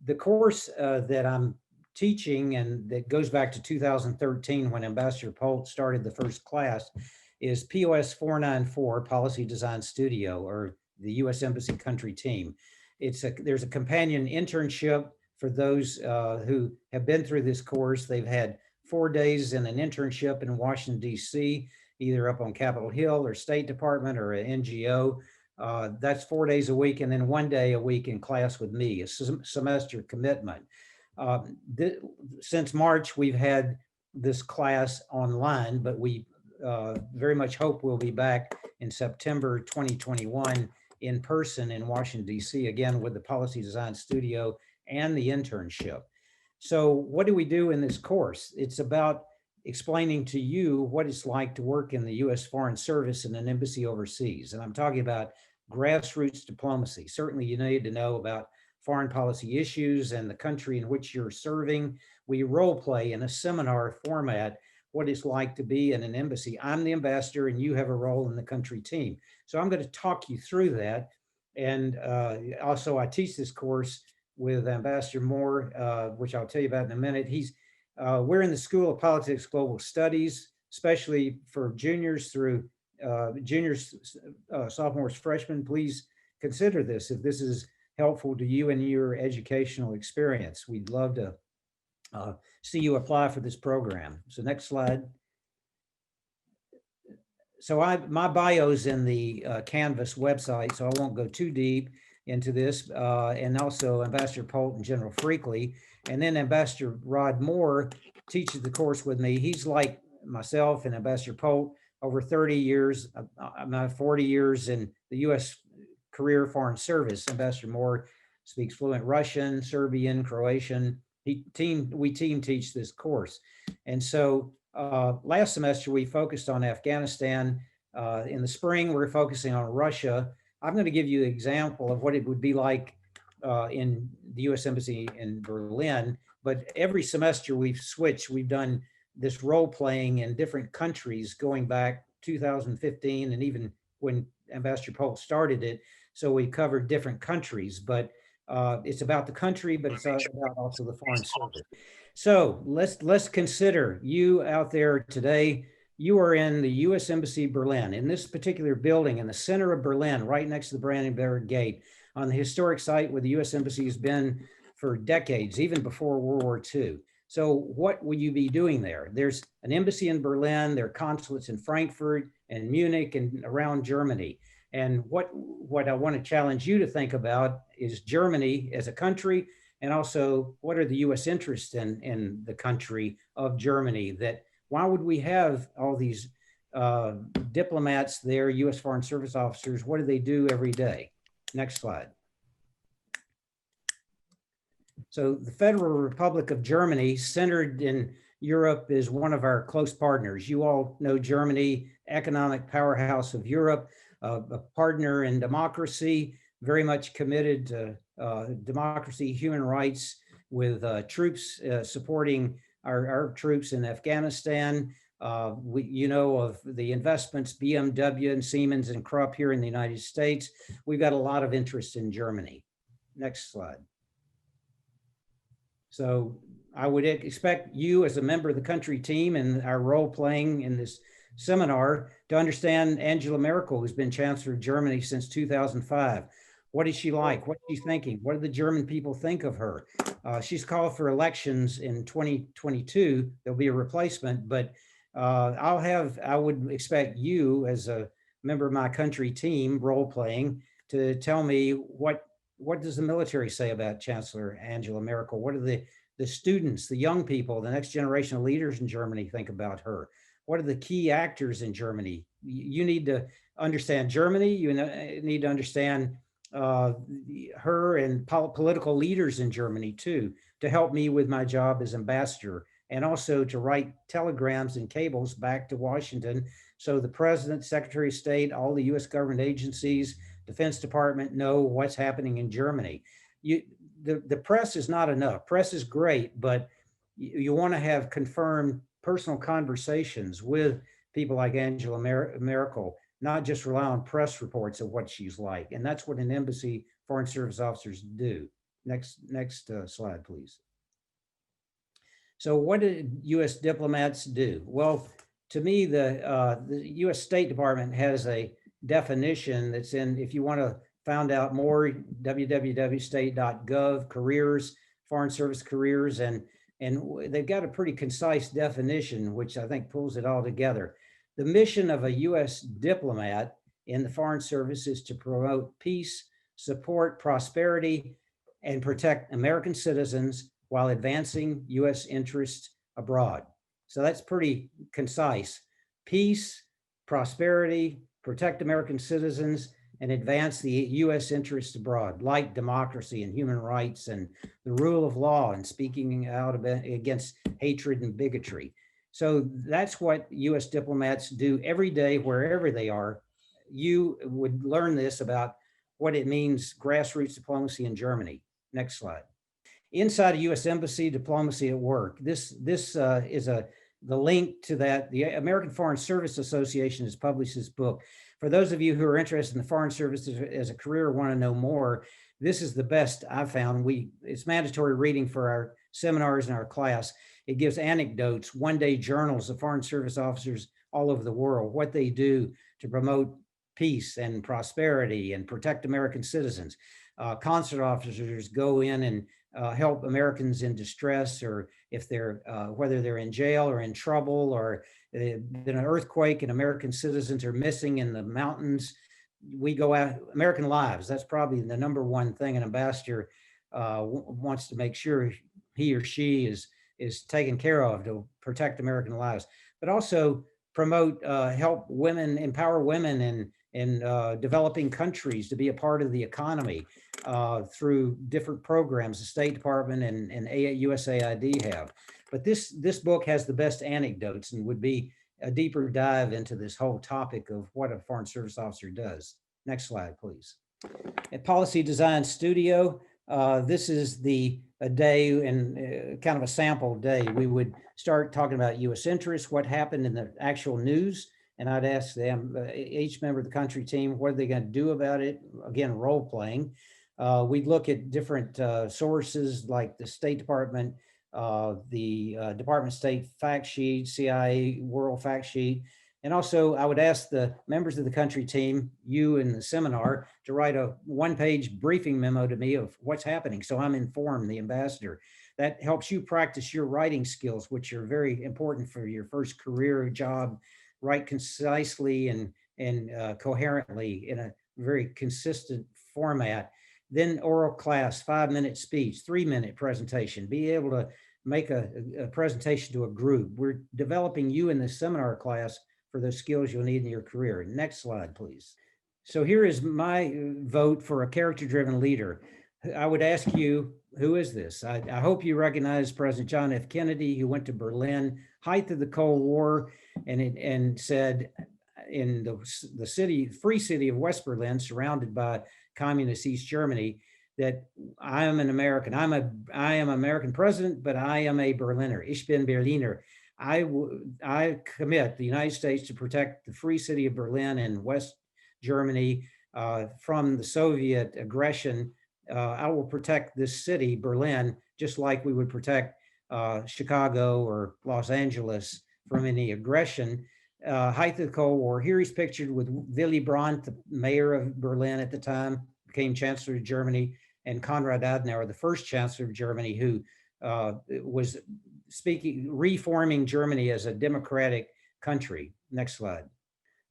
the course that I'm teaching, and that goes back to 2013 when Ambassador Polt started the first class, is POS 494, Policy Design Studio, or the U.S. Embassy Country Team. There's a companion internship for those who have been through this course. They've had 4 days in an internship in Washington, D.C., either up on Capitol Hill or State Department or an NGO. That's 4 days a week, and then 1 day a week in class with me, a semester commitment. Since March, we've had this class online, but we very much hope we'll be back in September 2021 in person in Washington, D.C., again with the Policy Design Studio and the internship. So what do we do in this course? It's about explaining to you what it's like to work in the U.S. Foreign Service in an embassy overseas. And I'm talking about grassroots diplomacy. Certainly you need to know about foreign policy issues and the country in which you're serving. We role play in a seminar format what it's like to be in an embassy. I'm the ambassador and you have a role in the country team. So I'm going to talk you through that. And also I teach this course with Ambassador Moore, which I'll tell you about in a minute. We're in the School of Politics Global Studies, especially for juniors through sophomores, freshmen. Please consider this if this is helpful to you and your educational experience. We'd love to see you apply for this program. So next slide. So my bio's in the Canvas website, so I won't go too deep into this, and also Ambassador Polt and General Freakley. And then Ambassador Rod Moore teaches the course with me. He's like myself and Ambassador Polt, over 30 years, about 40 years in the U.S. career Foreign Service. Ambassador Moore speaks fluent Russian, Serbian, Croatian. We team teach this course. And so last semester we focused on Afghanistan. In the spring, we're focusing on Russia. I'm going to give you an example of what it would be like in the U.S. Embassy in Berlin. But every semester we've switched. We've done this role playing in different countries going back 2015 and even when Ambassador Polt started it. So we covered different countries, but it's about the country, but it's about also the Foreign Service. So let's consider you out there today. You are in the U.S. Embassy Berlin, in this particular building in the center of Berlin, right next to the Brandenburg Gate, on the historic site where the U.S. Embassy has been for decades, even before World War II. So what will you be doing there? There's an embassy in Berlin, there are consulates in Frankfurt and Munich and around Germany. And what I want to challenge you to think about is Germany as a country, and also what are the U.S. interests in the country of Germany. That why would we have all these diplomats there, U.S. Foreign Service officers? What do they do every day? Next slide. So the Federal Republic of Germany, centered in Europe, is one of our close partners. You all know Germany, economic powerhouse of Europe, a partner in democracy, very much committed to democracy, human rights, with troops supporting our troops in Afghanistan. You know of the investments, BMW and Siemens and Krupp here in the United States. We've got a lot of interest in Germany. Next slide. So I would expect you as a member of the country team and our role playing in this seminar to understand Angela Merkel, who's been Chancellor of Germany since 2005. What is she like? What is she thinking? What do the German people think of her? She's called for elections in 2022. There'll be a replacement, but I would expect you as a member of my country team role playing to tell me what does the military say about Chancellor Angela Merkel? What do the students, the young people, the next generation of leaders in Germany think about her? What are the key actors in Germany? You need to understand Germany. You need to understand her and political leaders in Germany too, to help me with my job as ambassador, and also to write telegrams and cables back to Washington so the president, secretary of state, all the US government agencies, Defense Department know what's happening in Germany. The press is not enough. Press is great, but you want to have confirmed personal conversations with people like Angela Merkel, not just rely on press reports of what she's like. And that's what an embassy foreign service officers do. Next slide, please. So what did U.S. diplomats do? Well, to me, the U.S. State Department has a definition that's in, if you want to find out more, www.state.gov, careers, Foreign Service careers, and they've got a pretty concise definition, which I think pulls it all together. The mission of a U.S. diplomat in the Foreign Service is to promote peace, support prosperity, and protect American citizens while advancing U.S. interests abroad. So that's pretty concise. Peace, prosperity, protect American citizens, and advance the U.S. interests abroad, like democracy and human rights and the rule of law and speaking out against hatred and bigotry. So that's what U.S. diplomats do every day, wherever they are. You would learn this about what it means, grassroots diplomacy in Germany. Next slide. Inside a U.S. Embassy, diplomacy at work. This is the link to that. The American Foreign Service Association has published this book. For those of you who are interested in the Foreign Service as a career or want to know more, this is the best I've found. It's mandatory reading for our seminars and our class. It gives anecdotes, one-day journals of Foreign Service officers all over the world, what they do to promote peace and prosperity and protect American citizens. Consular officers go in and help Americans in distress, or if they're whether they're in jail or in trouble, or been an earthquake and American citizens are missing in the mountains. We go out, American lives. That's probably the number one thing an ambassador wants to make sure he or she is taken care of, to protect American lives, but also promote, help women, empower women in developing countries to be a part of the economy through different programs the State Department and USAID have. But this book has the best anecdotes and would be a deeper dive into this whole topic of what a Foreign Service officer does. Next slide, please. At Policy Design Studio, this is a day and kind of a sample day. We would start talking about U.S. interests, what happened in the actual news, and I'd ask them, each member of the country team, what are they going to do about it? Again, role playing. We'd look at different sources like the State Department, the Department of State fact sheet, CIA World Fact Sheet. And also I would ask the members of the country team, you in the seminar, to write a one-page briefing memo to me of what's happening, so I'm informed, the ambassador. That helps you practice your writing skills, which are very important for your first career job. Write concisely and coherently in a very consistent format. Then oral class, 5-minute speech, 3-minute presentation. Be able to make a presentation to a group. We're developing you in this seminar class for those skills you'll need in your career. Next slide, please. So here is my vote for a character-driven leader. I would ask you, who is this? I hope you recognize President John F. Kennedy, who went to Berlin, height of the Cold War, and said in the city, free city of West Berlin, surrounded by communist East Germany, that I am an American. I am American president, but I am a Berliner. Ich bin Berliner. I commit the United States to protect the free city of Berlin and West Germany from the Soviet aggression. I will protect this city, Berlin, just like we would protect Chicago or Los Angeles from any aggression. Height of the Cold War. Here he's pictured with Willy Brandt, the mayor of Berlin at the time, became Chancellor of Germany, and Konrad Adenauer, the first Chancellor of Germany, who was reforming Germany as a democratic country. Next slide.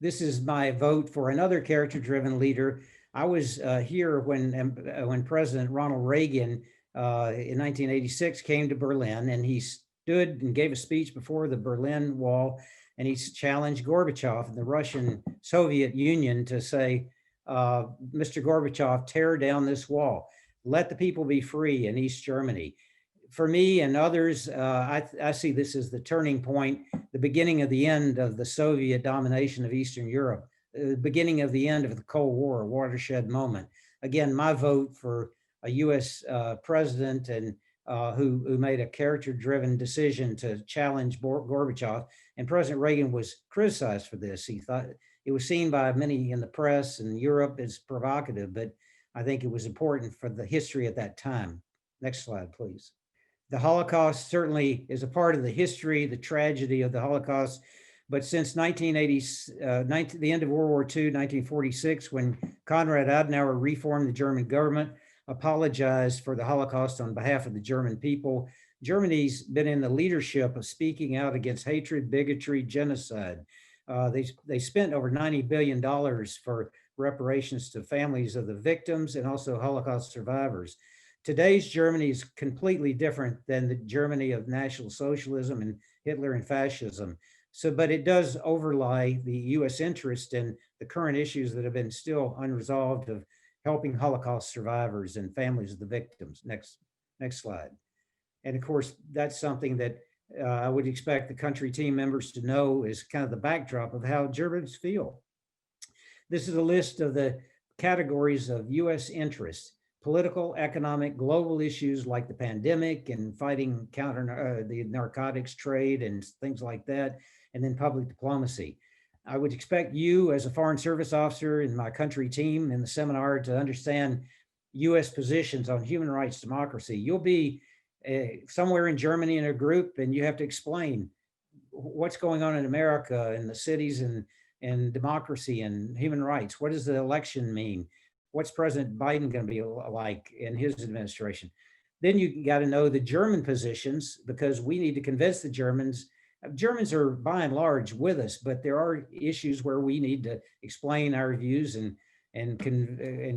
This is my vote for another character-driven leader. I was here when President Ronald Reagan in 1986 came to Berlin, and he stood and gave a speech before the Berlin Wall, and he challenged Gorbachev and the Russian Soviet Union to say, Mr. Gorbachev, tear down this wall. Let the people be free in East Germany. For me and others, I see this as the turning point, the beginning of the end of the Soviet domination of Eastern Europe, the beginning of the end of the Cold War, a watershed moment. Again, my vote for a U.S. president and who made a character-driven decision to challenge Gorbachev. And President Reagan was criticized for this. He thought it was seen by many in the press and Europe as provocative, but I think it was important for the history at that time. Next slide, please. The Holocaust certainly is a part of the history, the tragedy of the Holocaust. But since 1980, the end of World War II, 1946, when Konrad Adenauer reformed the German government, apologized for the Holocaust on behalf of the German people, Germany's been in the leadership of speaking out against hatred, bigotry, genocide. They spent over $90 billion for reparations to families of the victims and also Holocaust survivors. Today's Germany is completely different than the Germany of National Socialism and Hitler and fascism. So, but it does overlie the US interest in the current issues that have been still unresolved of helping Holocaust survivors and families of the victims. Next slide. And of course, that's something that I would expect the country team members to know is kind of the backdrop of how Germans feel. This is a list of the categories of US interests: political, economic, global issues like the pandemic and fighting counter the narcotics trade and things like that, and then public diplomacy. I would expect you as a Foreign Service officer in my country team in the seminar to understand US positions on human rights, democracy. You'll be somewhere in Germany in a group and you have to explain what's going on in America and the cities and democracy and human rights. What does the election mean? What's President Biden going to be like in his administration? Then you got to know the German positions, because we need to convince the Germans. Germans are by and large with us, but there are issues where we need to explain our views and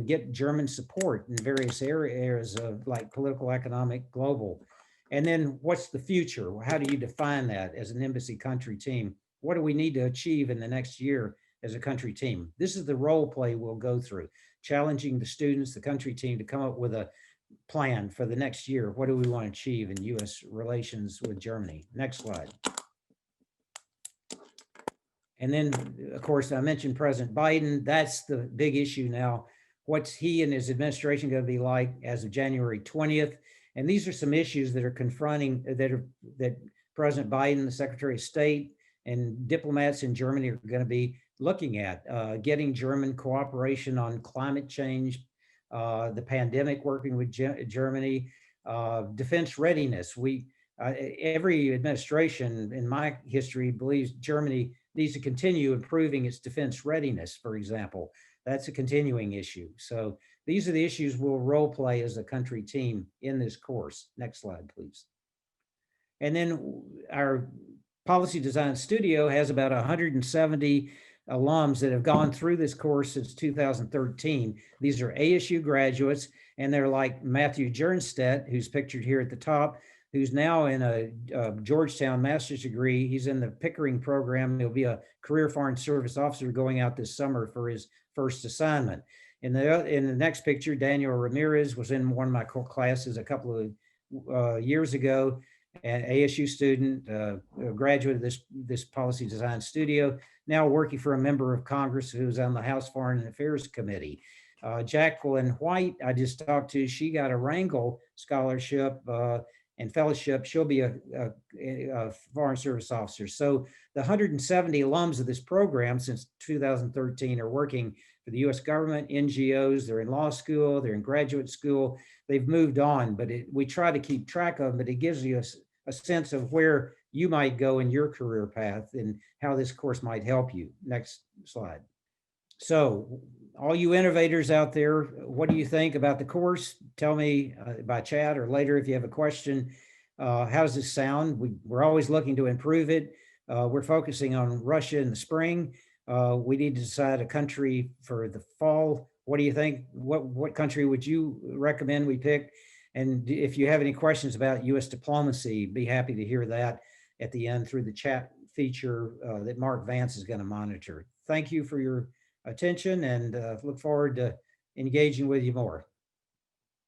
get German support in various areas of like political, economic, global. And then what's the future? How do you define that as an embassy country team? What do we need to achieve in the next year as a country team? This is the role play we'll go through, challenging the students, the country team, to come up with a plan for the next year. What do we want to achieve in US relations with Germany? Next slide. And then, of course, I mentioned President Biden. That's the big issue now. What's he and his administration going to be like as of January 20th? And these are some issues that are confronting, that President Biden, the Secretary of State, and diplomats in Germany are going to be looking at. Getting German cooperation on climate change, the pandemic, working with Germany, defense readiness. Every administration in my history believes Germany needs to continue improving its defense readiness, for example. That's a continuing issue. So these are the issues we'll role play as a country team in this course. Next slide, please. And then our policy design studio has about 170 alums that have gone through this course since 2013. These are ASU graduates, and they're like Matthew Jernstedt, who's pictured here at the top, who's now in a Georgetown master's degree. He's in the Pickering program. He'll be a career Foreign Service officer going out this summer for his first assignment. In the next picture, Daniel Ramirez was in one of my classes a couple of years ago, an ASU student, a graduate of this policy design studio, now working for a member of Congress who's on the House Foreign Affairs Committee. Jacqueline White, I just talked to, she got a Wrangell scholarship and fellowship. She'll be a Foreign Service officer. So the 170 alums of this program since 2013 are working for the US government, NGOs, they're in law school, they're in graduate school, they've moved on, but we try to keep track of them, but it gives you a sense of where you might go in your career path and how this course might help you. Next slide. So all you innovators out there, what do you think about the course? Tell me by chat or later if you have a question. How does this sound? We're always looking to improve it. We're focusing on Russia in the spring. We need to decide a country for the fall. What do you think? What country would you recommend we pick? And if you have any questions about US diplomacy, be happy to hear that at the end through the chat feature that Mark Vance is going to monitor. Thank you for your attention, and look forward to engaging with you more.